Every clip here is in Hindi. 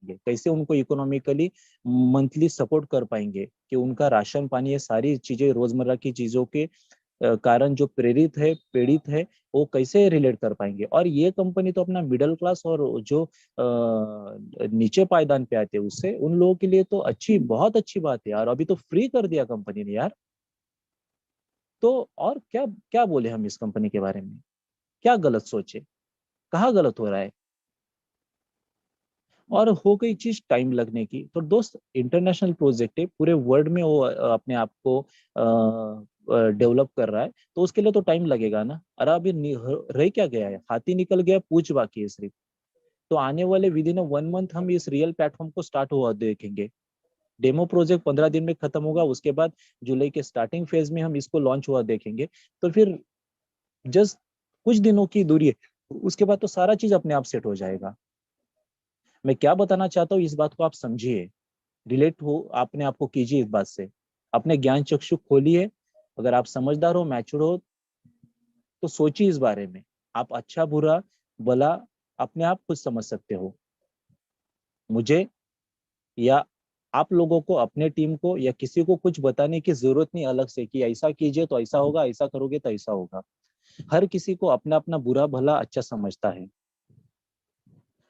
पाएंगे, कैसे उनको इकोनॉमिकली मंथली सपोर्ट कर पाएंगे कि उनका राशन पानी, ये सारी चीजें रोजमर्रा की चीजों के कारण जो प्रेरित है, पीड़ित है, वो कैसे रिलेट कर पाएंगे। और ये कंपनी तो अपना मिडिल क्लास और जो नीचे पायदान पे आते हैं उससे उन लोगों के लिए तो अच्छी, बहुत अच्छी बात है यार। अभी तो फ्री कर दिया कंपनी ने यार। तो और क्या क्या बोले हम इस कंपनी के बारे में, क्या गलत सोचे, कहाँ गलत हो रहा है। और हो गई चीज टाइम लगने की, तो दोस्त इंटरनेशनल प्रोजेक्ट है, पूरे वर्ल्ड में वो अपने आप को डेवलप कर रहा है, तो उसके लिए तो टाइम लगेगा ना। अरे अभी रह क्या गया है, हाथी निकल गया, पूछ बाकी है सिर्फ। तो आने वाले विद इन 1 मंथ हम इस रियल प्लेटफॉर्म को स्टार्ट हुआ देखेंगे। डेमो प्रोजेक्ट 15 दिन में खत्म होगा, उसके बाद जुलाई के स्टार्टिंग फेज में हम इसको लॉन्च हुआ देखेंगे। तो फिर जस्ट कुछ दिनों की दूरी है, उसके बाद तो सारा चीज अपने आप सेट हो जाएगा। मैं क्या बताना चाहता हूँ इस बात को आप समझिए, रिलेट हो, अपने आप को कीजिए इस बात से, अपने ज्ञान चक्षु खोलिए। अगर आप समझदार हो, मैच्योर हो, तो सोचिए इस बारे में। आप अच्छा बुरा भला अपने आप खुद समझ सकते हो। मुझे या आप लोगों को, अपने टीम को या किसी को कुछ बताने की जरूरत नहीं अलग से कि ऐसा कीजिए तो ऐसा होगा, ऐसा करोगे तो ऐसा होगा। हर किसी को अपना अपना बुरा भला अच्छा समझता है।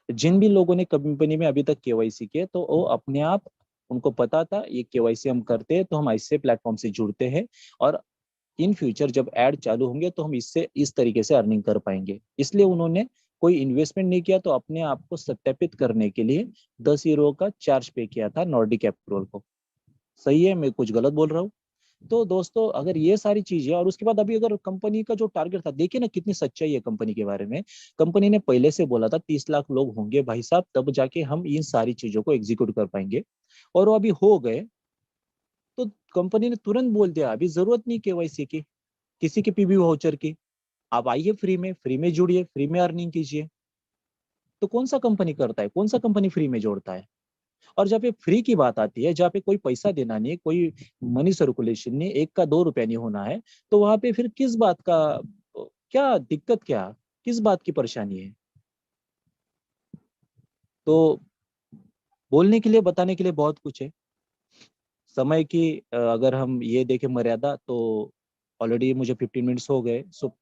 जिन भी लोगों ने कंपनी में अभी तक केवाईसी किए, तो वो अपने आप, उनको पता था ये केवाईसी हम करते हैं तो हम ऐसे प्लेटफॉर्म से जुड़ते हैं, और इन फ्यूचर जब ऐड चालू होंगे तो हम इससे इस तरीके से अर्निंग कर पाएंगे। इसलिए उन्होंने कोई इन्वेस्टमेंट नहीं किया, तो अपने आप को सत्यापित करने के लिए 10 यूरो का चार्ज पे किया था नॉर्डिक अप्रूवल को। सही है, मैं कुछ गलत बोल रहा हूँ? तो दोस्तों अगर ये सारी चीजें, और उसके बाद अभी अगर कंपनी का जो टारगेट था, देखिए ना कितनी सच्चाई है कंपनी के बारे में। कंपनी ने पहले से बोला था 30 लाख लोग होंगे भाई साहब, तब जाके हम इन सारी चीजों को एग्जीक्यूट कर पाएंगे, और वो अभी हो गए। तो कंपनी ने तुरंत बोल दिया अभी जरूरत नहीं केवाईसी की, किसी के पीबी वाउचर की। आप आइए फ्री में जुड़िए, फ्री में अर्निंग कीजिए। तो कौन सा कंपनी करता है, कौन सा कंपनी फ्री में जोड़ता है? और जहाँ पे फ्री की बात आती है, जहाँ पे कोई पैसा देना नहीं, कोई मनी सर्कुलेशन नहीं, 1 का 2 रुपया नहीं होना है, तो वहां पे फिर किस बात का, क्या दिक्कत, क्या किस बात की परेशानी है? तो बोलने के लिए, बताने के लिए बहुत कुछ है। समय की अगर हम ये देखें मर्यादा, तो ऑलरेडी मुझे 15 मिनट्स हो गए। सो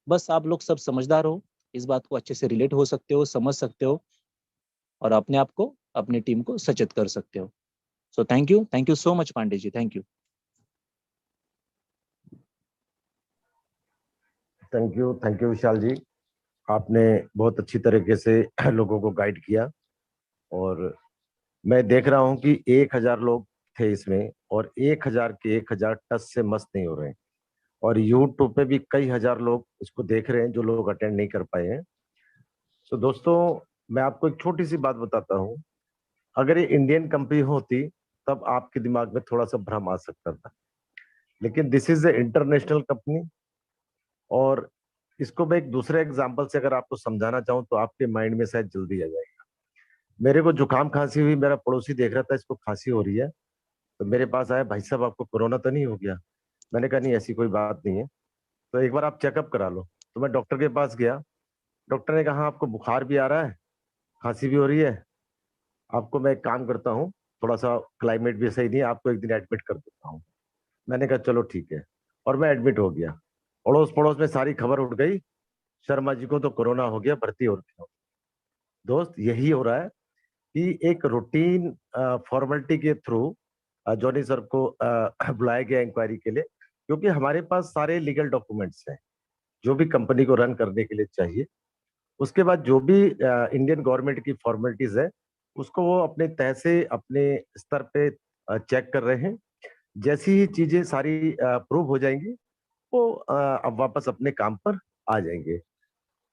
बस आप लोग सब समझदार हो, इस बात को अच्छे से रिलेट हो सकते हो, समझ सकते हो, और अपने आप को, अपनी टीम को सचेत कर सकते हो। So thank you so much Pandey ji, thank you. Thank you Vishal ji. आपने बहुत अच्छी तरीके से लोगों को गाइड किया। और मैं देख रहा हूँ कि 1,000 लोग थे इसमें, और 1,000 के 1,000 टच से मस्त नहीं हो रहे हैं। और यूट्यूब पे भी कई हजार लोग इसको देख रहे हैं जो लोग अटेंड नहीं कर पाए हैं। तो दोस्तों, मैं आपको एक छोटी सी बात बताता हूँ। अगर ये इंडियन कंपनी होती तब आपके दिमाग में थोड़ा सा भ्रम आ सकता था, लेकिन this is a international company. और इसको मैं एक दूसरे एग्जांपल से अगर आपको समझाना चाहूँ तो आपके माइंड में शायद जल्दी आ जाएगा। मेरे को जुकाम खांसी हुई, मेरा पड़ोसी देख रहा था इसको खांसी हो रही है, तो मेरे पास आया, भाई साहब आपको कोरोना तो नहीं हो गया? मैंने कहा नहीं, ऐसी कोई बात नहीं है, तो एक बार आप चेकअप करा लो। तो मैं डॉक्टर के पास गया। डॉक्टर ने कहा "हाँ, आपको बुखार भी आ रहा है, खांसी भी हो रही है, आपको मैं एक काम करता हूँ, थोड़ा सा क्लाइमेट भी सही नहीं है, आपको एक दिन एडमिट कर देता हूँ"। मैंने कहा चलो ठीक है, और मैं एडमिट हो गया। अड़ोस पड़ोस में सारी खबर उठ गई, शर्मा जी को तो कोरोना हो गया, भर्ती हो गया। दोस्त, यही हो रहा है कि एक रूटीन फॉर्मेलिटी के थ्रू जॉनी सर को बुलाया गया इंक्वायरी के लिए, क्योंकि हमारे पास सारे लीगल डॉक्यूमेंट्स हैं जो भी कंपनी को रन करने के लिए चाहिए। उसके बाद जो भी इंडियन गवर्नमेंट की फॉर्मेलिटीज है, उसको वो अपने तह से अपने स्तर पे चेक कर रहे हैं। जैसी ही चीजें सारी प्रूव हो जाएंगी, वो अब वापस अपने काम पर आ जाएंगे।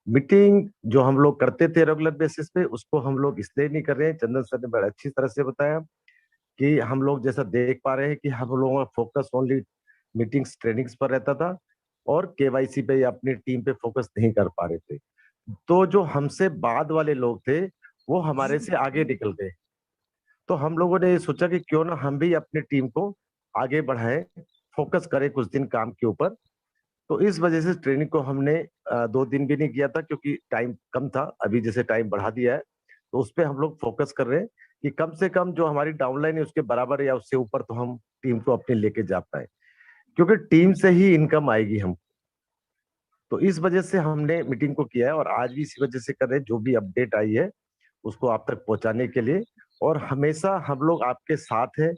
मीटिंग जो हम लोग करते थे रेगुलर बेसिस पे, उसको हम लोग इसलिए नहीं कर रहे हैं। चंदन सर ने बड़ा अच्छी तरह से बताया कि हम लोग जैसा देख पा रहे हैं कि हम लोगों का फोकस ओनली मीटिंग्स ट्रेनिंग्स पर रहता था, और केवाईसी पे या अपनी टीम पे फोकस नहीं कर पा रहे थे। तो जो हमसे बाद वाले लोग थे, वो हमारे से आगे निकल गए। तो हम लोगों ने ये सोचा कि क्यों ना हम भी अपनी टीम को आगे बढ़ाएं, फोकस करें कुछ दिन काम के ऊपर। तो इस वजह से ट्रेनिंग को हमने 2 दिन भी नहीं किया था, क्योंकि टाइम कम था। अभी जैसे टाइम बढ़ा दिया है, तो उस पर हम लोग फोकस कर रहे हैं कि कम से कम जो हमारी डाउनलाइन है उसके बराबर या उससे ऊपर तो हम टीम को अपने लेके जा पाए, क्योंकि टीम से ही इनकम आएगी हम। तो इस वजह से हमने मीटिंग को किया है और आज भी इसी वजह से कर रहे हैं, जो भी अपडेट आई है उसको आप तक पहुंचाने के लिए। और हमेशा हम लोग आपके साथ हैं।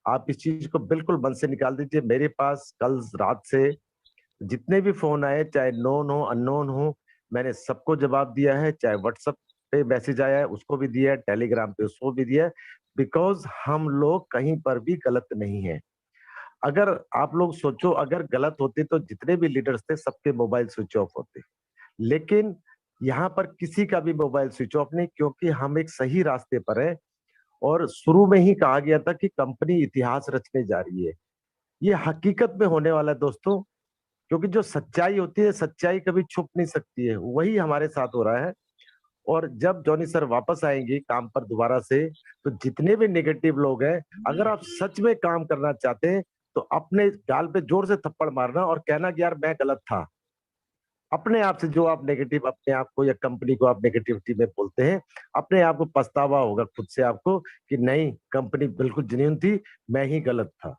आप इस चीज को बिल्कुल मन से निकाल दीजिए। मेरे पास कल रात से जितने भी फोन आए, चाहे नोन हो अननोन हो, मैंने सबको जवाब दिया है। चाहे व्हाट्सएप पे मैसेज आया है उसको भी दिया है, टेलीग्राम पे उसको भी दिया है। बिकॉज हम लोग कहीं पर भी गलत नहीं है। अगर आप लोग सोचो, अगर गलत होते तो जितने भी लीडर्स थे सबके मोबाइल स्विच ऑफ होते, लेकिन यहाँ पर किसी का भी मोबाइल स्विच ऑफ नहीं, क्योंकि हम एक सही रास्ते पर हैं। और शुरू में ही कहा गया था कि कंपनी इतिहास रचने जा रही है। ये हकीकत में होने वाला है दोस्तों, क्योंकि जो सच्चाई होती है, सच्चाई कभी छुप नहीं सकती है। वही हमारे साथ हो रहा है। और जब जॉनी सर वापस आएंगे काम पर दोबारा से, तो जितने भी नेगेटिव लोग हैं, अगर आप सच में काम करना चाहते हैं तो अपने गाल पे जोर से थप्पड़ मारना और कहना कि यार मैं गलत था। अपने आप से जो आप नेगेटिव अपने आप को या कंपनी को आप नेगेटिविटी में बोलते हैं, अपने आप को पछतावा होगा खुद से आपको कि नहीं, कंपनी बिल्कुल जेन्युइन थी, मैं ही गलत था।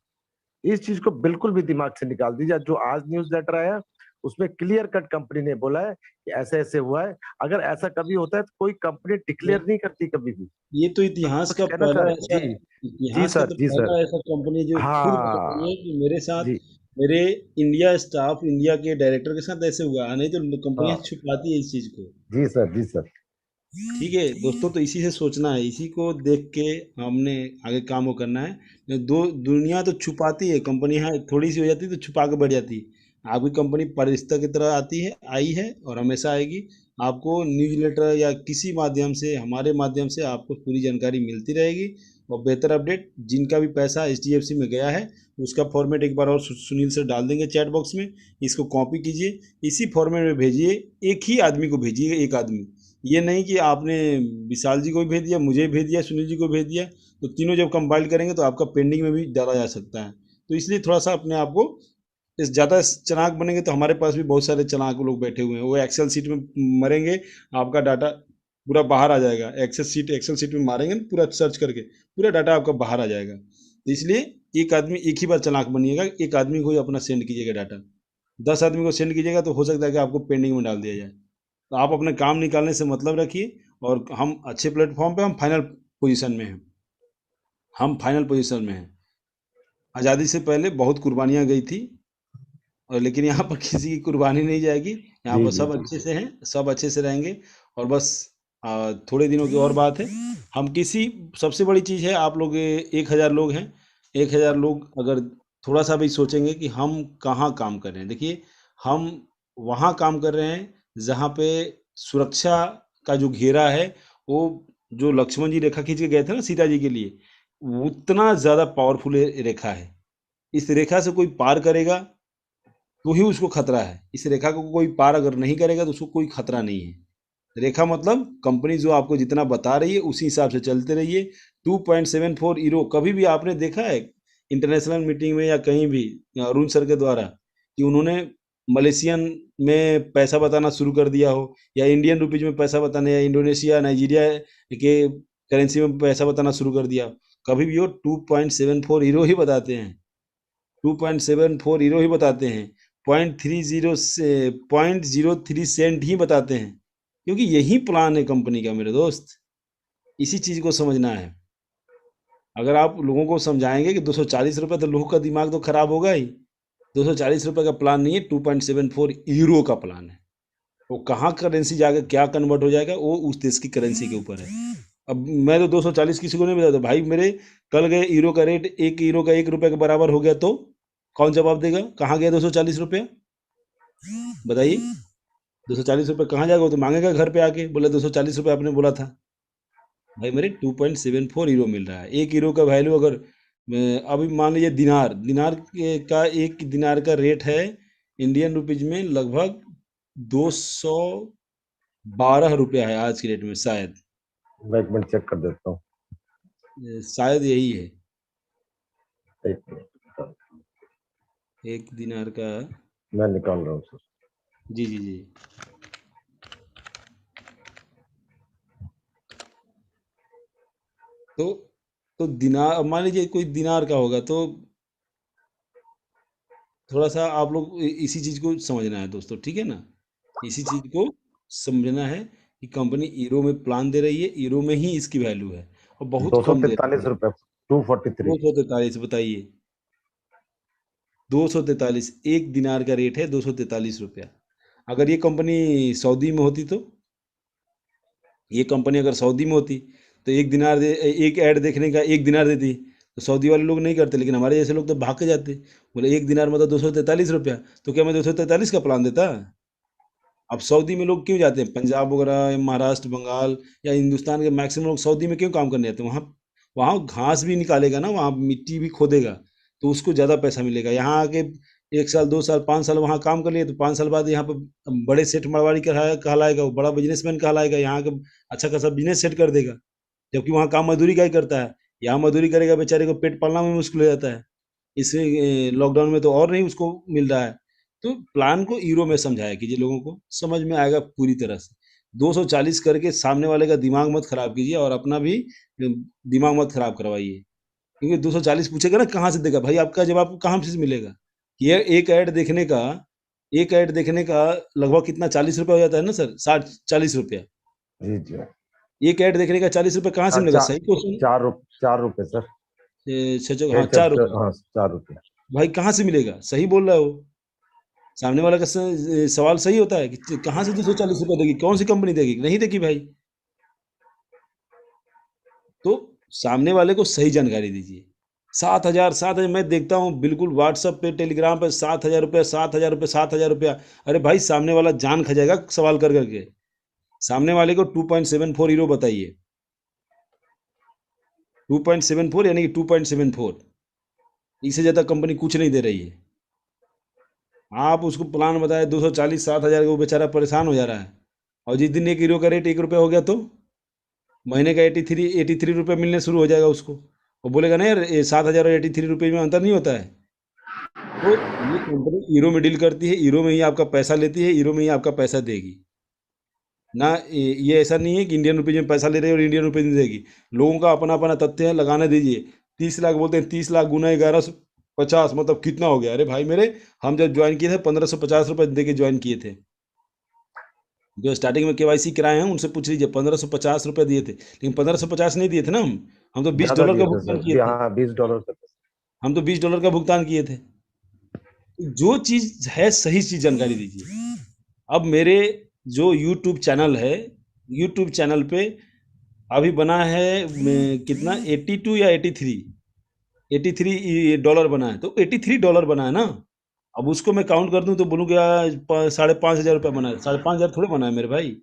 इस चीज को बिल्कुल भी दिमाग से निकाल दीजिए। जो आज न्यूज लेटर आया उसमें क्लियर कट कंपनी ने बोला है कि ऐसे ऐसे हुआ है। अगर ऐसा कभी होता है तो कोई कंपनी डिक्लेयर नहीं करती कभी भी। ये तो इतिहास कुछ का कहना चाह पहला रहे? ऐसा, जी जी इतिहास का सर, तो जी सर। पहला ऐसा कंपनी जो खुद बता रही हाँ है कि मेरे साथ, जी। मेरे इंडिया स्टाफ, इंडिया के डायरेक्टर के साथ ऐसे हुआ। नहीं तो कंपनियां हाँ छुपाती है इस चीज को। जी सर, जी सर। ठीक है दोस्तों, तो इसी से सोचना है, इसी को देख के हमने आगे काम को करना है। दुनिया तो छुपाती है, कंपनियां थोड़ी सी हो जाती है तो छुपा के बढ़ जाती है। आपकी कंपनी परिष्ठा की तरह आती है, आई है और हमेशा आएगी। आपको न्यूज़लेटर या किसी माध्यम से, हमारे माध्यम से आपको पूरी जानकारी मिलती रहेगी। और बेहतर अपडेट, जिनका भी पैसा HDFC में गया है उसका फॉर्मेट एक बार और सुनील सर डाल देंगे चैट बॉक्स में। इसको कॉपी कीजिए, इसी फॉर्मेट में भेजिए। एक ही आदमी को भेजिए, एक आदमी। ये नहीं कि आपने विशाल जी को भी भेज दिया, मुझे भी भेज दिया, सुनील जी को भेज दिया। तो तीनों जब कंपाइल करेंगे तो आपका पेंडिंग में भी डाला जा सकता है। तो इसलिए थोड़ा सा अपने आप को, इस ज़्यादा चालाक बनेंगे तो हमारे पास भी बहुत सारे चालाक लोग बैठे हुए हैं, वो एक्सेल सीट में मरेंगे, आपका डाटा पूरा बाहर आ जाएगा। एक्सेल सीट में मारेंगे ना, पूरा सर्च करके पूरा डाटा आपका बाहर आ जाएगा। तो इसलिए एक आदमी, एक ही बार चालाक बनिएगा, एक आदमी को ही अपना सेंड कीजिएगा डाटा। 10 आदमी को सेंड कीजिएगा तो हो सकता है कि आपको पेंडिंग में डाल दिया जाए। तो आप अपने काम निकालने से मतलब रखिए। और हम अच्छे प्लेटफॉर्म पे, हम फाइनल पोजीशन में हैं, हम फाइनल पोजीशन में हैं। आज़ादी से पहले बहुत कुर्बानियाँ गई थी, और लेकिन यहाँ पर किसी की कुर्बानी नहीं जाएगी। यहाँ जी पर जी सब जी। अच्छे से हैं, सब अच्छे से रहेंगे। और बस थोड़े दिनों की और बात है। हम किसी, सबसे बड़ी चीज़ है, आप लोग 1,000 लोग हैं। 1,000 लोग अगर थोड़ा सा भी सोचेंगे कि हम कहाँ काम कर रहे हैं। देखिए, हम वहाँ काम कर रहे हैं जहाँ पे सुरक्षा का जो घेरा है, वो जो लक्ष्मण जी रेखा खींच के गए थे ना सीता जी के लिए, उतना ज़्यादा पावरफुल रेखा है। इस रेखा से कोई पार करेगा तो ही उसको खतरा है। इस रेखा को कोई पार अगर नहीं करेगा तो उसको कोई खतरा नहीं है। रेखा मतलब कंपनी जो आपको जितना बता रही है उसी हिसाब से चलते रहिए। 2.74 ईरो, कभी भी आपने देखा है इंटरनेशनल मीटिंग में या कहीं भी अरुण सर के द्वारा कि उन्होंने मलेशियन में पैसा बताना शुरू कर दिया हो, या इंडियन रुपीज में पैसा बताने, या इंडोनेशिया नाइजीरिया के करेंसी में पैसा बताना शुरू कर दिया? कभी भी वो 2.74 हीरो ही बताते हैं। 2.74 हीरो ही बताते हैं। 0.30 से 0.03 सेंट ही बताते हैं, क्योंकि यही प्लान है कंपनी का मेरे दोस्त। इसी चीज को समझना है। अगर आप लोगों को समझाएंगे कि 240 रुपये, तो लोगों का दिमाग तो खराब होगा ही। 240 रुपये का प्लान नहीं है, 2.74 यूरो का प्लान है। वो कहाँ करेंसी जाकर क्या कन्वर्ट हो जाएगा, वो उस देश की करेंसी के ऊपर है। अब मैं तो 240 किसी को नहीं बताता भाई। मेरे कल गए यूरो का रेट, 1 यूरो का 1 रुपये के बराबर हो गया तो कौन जवाब देगा? कहाँ गया 240 रुपये? बताइए। 240 रुपये कहाँ जाएगा? वो तो मांगेगा घर पे आके, बोले 240 रुपये आपने बोला था। भाई मेरे 2.74 यूरो मिल रहा है। 1 यूरो का वैल्यू अगर अभी मान लीजिए दिनार, का 1 दिनार का रेट है इंडियन रुपीज में लगभग 212 रुपया है आज की डेट में, शायद। मैं एक मिनट चेक कर देता हूँ। शायद यही है एक मिनट, 1 दिनार का। मैं निकाल रहा हूँ सर। जी जी जी। तो दिनार, मान लीजिए कोई दिनार का होगा, तो थोड़ा सा आप लोग इसी चीज को समझना है दोस्तों, ठीक है ना। इसी चीज को समझना है कि कंपनी यूरो में प्लान दे रही है, यूरो में ही इसकी वैल्यू है, और बहुत कम दे रही 243 है। रुपए, 243। 243, बताइए, 243 एक दिनार का रेट है, 243 रुपया। अगर ये कंपनी सऊदी में होती, तो ये कंपनी अगर सऊदी में होती तो एक ऐड देखने का 1 दिनार देती, तो सऊदी वाले लोग नहीं करते, लेकिन हमारे जैसे लोग तो भाग के जाते, बोले 1 दिनार मतलब 243 रुपया, तो क्या मैं 243 का प्लान देता। अब सऊदी में लोग क्यों जाते हैं, पंजाब वगैरह या महाराष्ट्र, बंगाल या हिंदुस्तान के मैक्सिमम लोग सऊदी में क्यों काम करने जाते हैं, वहाँ वहाँ घास भी निकालेगा ना, वहाँ मिट्टी भी खोदेगा, तो उसको ज़्यादा पैसा मिलेगा। यहाँ आके 1 साल 2 साल 5 साल वहाँ काम कर लिए, तो 5 साल बाद यहाँ पर बड़े सेठ मरवाड़ी कहलाएगा, वो बड़ा बिजनेसमैन कहलाएगा, यहाँ का अच्छा खासा बिजनेस सेट कर देगा। जबकि वहाँ काम मजदूरी का ही करता है, यहाँ मजदूरी करेगा, बेचारे को पेट पालना में मुश्किल हो जाता है। इसमें लॉकडाउन में तो और नहीं उसको मिल रहा है। तो प्लान को यूरो में समझाया कीजिए, लोगों को समझ में आएगा पूरी तरह से। 240 करके सामने वाले का दिमाग मत खराब कीजिए, और अपना भी दिमाग मत खराब करवाइए, क्योंकि 240 पूछेगा ना कहाँ से देगा, भाई आपका जवाब आपको कहाँ से मिलेगा। ये एक ऐड देखने का लगभग कितना, 40 रुपया हो जाता है ना सर, 60-40 रुपया। जी जी। एक ऐड देखने का 40 रुपया कहाँ से मिलेगा, सही क्वेश्चन। 4 रुपए सर। हाँ, 4 रुपये। हाँ, 4 रुपए। भाई कहाँ से मिलेगा, सही बोल रहा हो। सामने वाला का सवाल सही होता है कि कहाँ से 240 रुपया देगी, कौन सी कंपनी देगी, नहीं देगी भाई। तो सामने वाले को सही जानकारी दीजिए। 7,000 मैं देखता हूँ बिल्कुल व्हाट्सएप पे, टेलीग्राम पे, 7,000 रुपया, 7,000 रुपया, 7,000 रुपया। अरे भाई सामने वाला जान खा जाएगा सवाल कर करके। सामने वाले को 2.74 यूरो बताइए, 2.74 यानी कि 2.74, इससे ज़्यादा कंपनी कुछ नहीं दे रही है। आप उसको प्लान बताए 240, 7,000 का, वो बेचारा परेशान हो जा रहा है। और जिस दिन 1 यूरो का रेट 1 रुपया हो गया, तो महीने का 83 रुपये मिलने शुरू हो जाएगा उसको। वो बोलेगा नहीं यार, 7,000 और 83 रुपये में अंतर नहीं होता है। तो ये कंपनी यूरो में डील करती है, यूरो में ही आपका पैसा लेती है, यूरो में ही आपका पैसा देगी ना। ये ऐसा नहीं है कि इंडियन रुपीज में पैसा ले रही है और इंडियन रुपीज में देगी। लोगों का अपना अपना तथ्य है, लगाने दीजिए। 30 लाख बोलते हैं, 30 लाख गुना 1150 मतलब कितना हो गया। अरे भाई मेरे, हम जब ज्वाइन किए थे 1,550 रुपये दे के ज्वाइन किए थे। जो स्टार्टिंग में केवाईसी कराए हैं उनसे पूछ लीजिए, 1,550 रुपये दिए थे, लेकिन 1,550 नहीं दिए थे ना, हम तो बीस ज्यादा डॉलर दिए का थे भुगतान किए सर, थे। हाँ, $20 का। हम तो $20 का भुगतान किए थे। जो चीज है सही चीज जानकारी दीजिए। अब मेरे जो यूट्यूब चैनल है, यूट्यूब चैनल पे अभी बना है कितना, 82 या 83 डॉलर बना है, तो 83 डॉलर बना है ना। अब उसको मैं काउंट कर दूं तो बोलूँ क्या, 5,500 रुपया बना है, 5,500 थोड़े बना है मेरे भाई।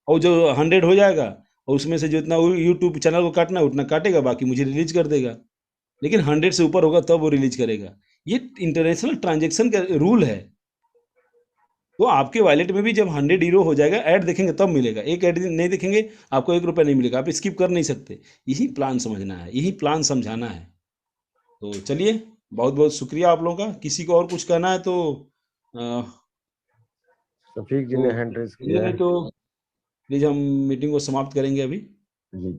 और जो 100 हो जाएगा, और उसमें से जितना यूट्यूब चैनल को काटना है उतना काटेगा, बाकी मुझे रिलीज कर देगा। लेकिन 100 से ऊपर होगा तब वो रिलीज करेगा। ये इंटरनेशनल ट्रांजेक्शन का रूल है। तो आपके वॉलेट में भी जब 100 यूरो हो जाएगा, ऐड देखेंगे तब मिलेगा, एक ऐड नहीं देखेंगे आपको 1 रुपया नहीं मिलेगा, आप स्किप कर नहीं सकते। यही प्लान समझना है, यही प्लान समझाना है। तो चलिए, बहुत बहुत शुक्रिया आप लोगों का। किसी को और कुछ कहना है तो अ, शफीक जी तो ने हैंड रेज किया नहीं है। तो प्लीज हम मीटिंग को समाप्त करेंगे अभी, जी जी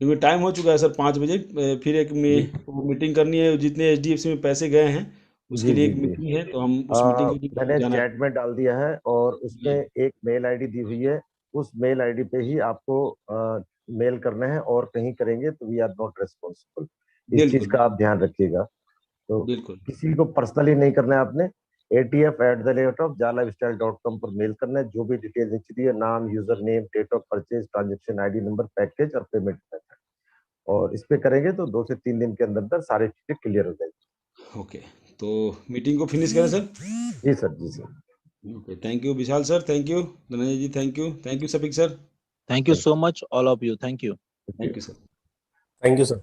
क्योंकि टाइम हो चुका है सर, 5 बजे। फिर एक जी मीटिंग करनी है, जितने एचडीएफसी में पैसे गए हैं उसके जी लिए जी एक जी। मीटिंग है, तो हम उस मीटिंग के लिए मैंने जाना चैट में डाल दिया है, और उसमें है। एक मेल आईडी दी हुई है। उस मेल आईडी पे ही आपको मेल करना है, और कहीं करेंगे तो वी आर नॉट रेस्पॉन्सिबल। इस चीज बिल्कुल का आप ध्यान रखिएगा। तो बिल्कुल। किसी को पर्सनली नहीं करना है आपने, atf@jalifestyle.com पर मेल करना है। जो भी डिटेल चाहिए है, नाम, user name, date of purchase, transaction ID number, package और पेमेंट मेथड, और इस पे करेंगे तो 2 से 3 दिन के अंदर अंदर सारी चीजें क्लियर हो जाएगी। ओके, तो मीटिंग को फिनिश करें सर। जी सर, जी sir. Okay, thank you Vishal sir, thank you Dhananjay ji, thank you Safiq sir, thank you so much all of you, thank you. Thank you sir. Thank you sir.